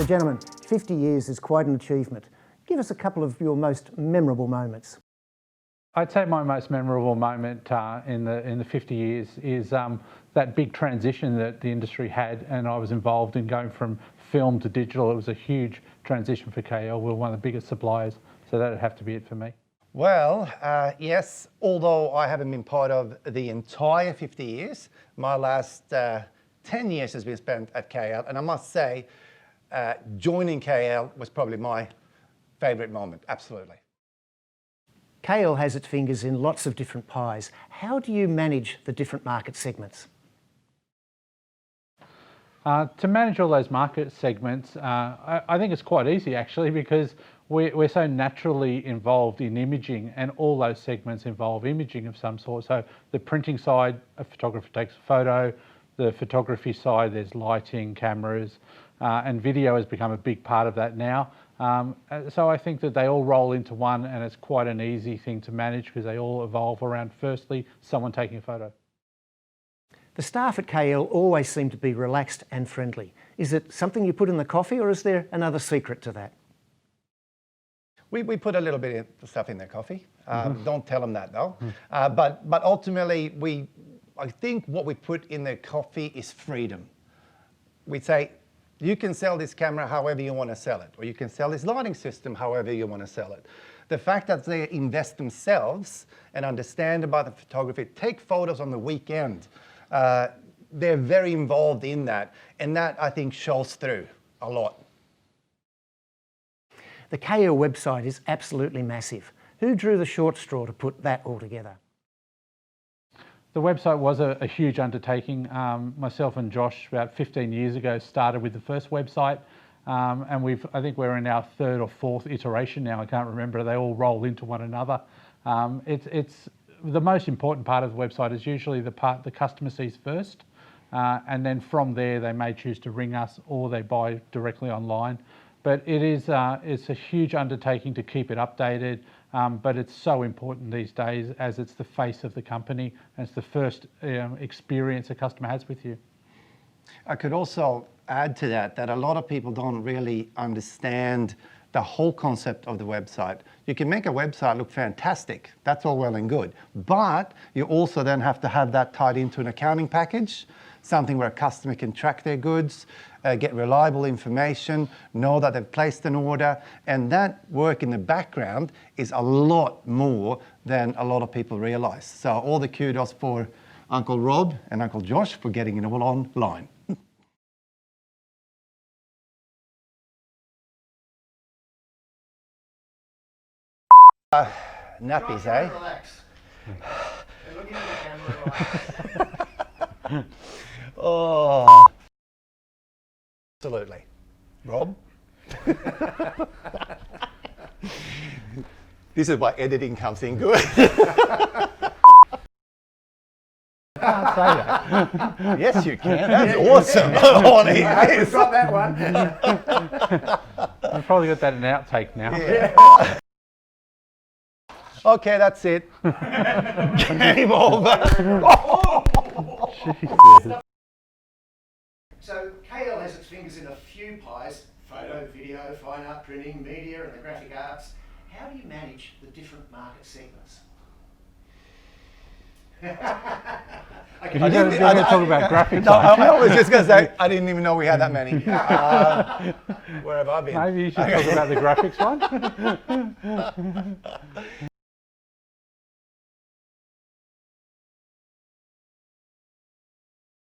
So gentlemen, 50 years is quite an achievement. Give us a couple of your most memorable moments. I'd say my most memorable moment in the 50 years is that big transition that the industry had, and I was involved in going from film to digital. It was a huge transition for Kayell. We're one of the biggest suppliers, so that'd have to be it for me. Well, yes, although I haven't been part of the entire 50 years, my last 10 years has been spent at Kayell, and I must say, joining Kayell was probably my favourite moment, absolutely. Kayell has its fingers in lots of different pies. How do you manage the different market segments? To manage all those market segments, I think it's quite easy actually, because we're so naturally involved in imaging, and all those segments involve imaging of some sort. So the printing side, a photographer takes a photo. The photography side, there's lighting, cameras, and video has become a big part of that now. So I think that they all roll into one, and it's quite an easy thing to manage because they all evolve around, firstly, someone taking a photo. The staff at Kayell always seem to be relaxed and friendly. Is it something you put in the coffee, or is there another secret to that? We put a little bit of stuff in their coffee. Don't tell them that though. But ultimately, I think what we put in their coffee is freedom. We say, you can sell this camera however you want to sell it, or you can sell this lighting system however you want to sell it. The fact that they invest themselves and understand about the photography, take photos on the weekend, they're very involved in that, and that I think shows through a lot. The Kayell website is absolutely massive. Who drew the short straw to put that all together? The website was a huge undertaking. Myself and Josh, about 15 years ago, started with the first website, and I think we're in our third or fourth iteration now. I can't remember. They all roll into one another. It's the most important part of the website is usually the part the customer sees first, and then from there they may choose to ring us or they buy directly online. But it's a huge undertaking to keep it updated, but it's so important these days as it's the face of the company and it's the first experience a customer has with you. I could also add to that a lot of people don't really understand the whole concept of the website. You can make a website look fantastic, that's all well and good, but you also then have to have that tied into an accounting package, something where a customer can track their goods, get reliable information, know that they've placed an order, and that work in the background is a lot more than a lot of people realize. So all the kudos for Uncle Rob and Uncle Josh for getting it all online. Nappies, eh? Relax. They're looking at the camera. Oh, absolutely. Rob? This is why editing comes in good. Can't say that. Yes, you can. That's awesome. Honey, We've got that one. I've probably got that in outtake now. Yeah. Okay, that's it. Game over. Jesus. So Kayell has its fingers in a few pies: photo, video, fine art, printing, media and the graphic arts. How do you manage the different market segments? If you're going to talk about graphics, no, I was just going to say, I didn't even know we had that many. Where have I been? Maybe you should talk about the graphics one.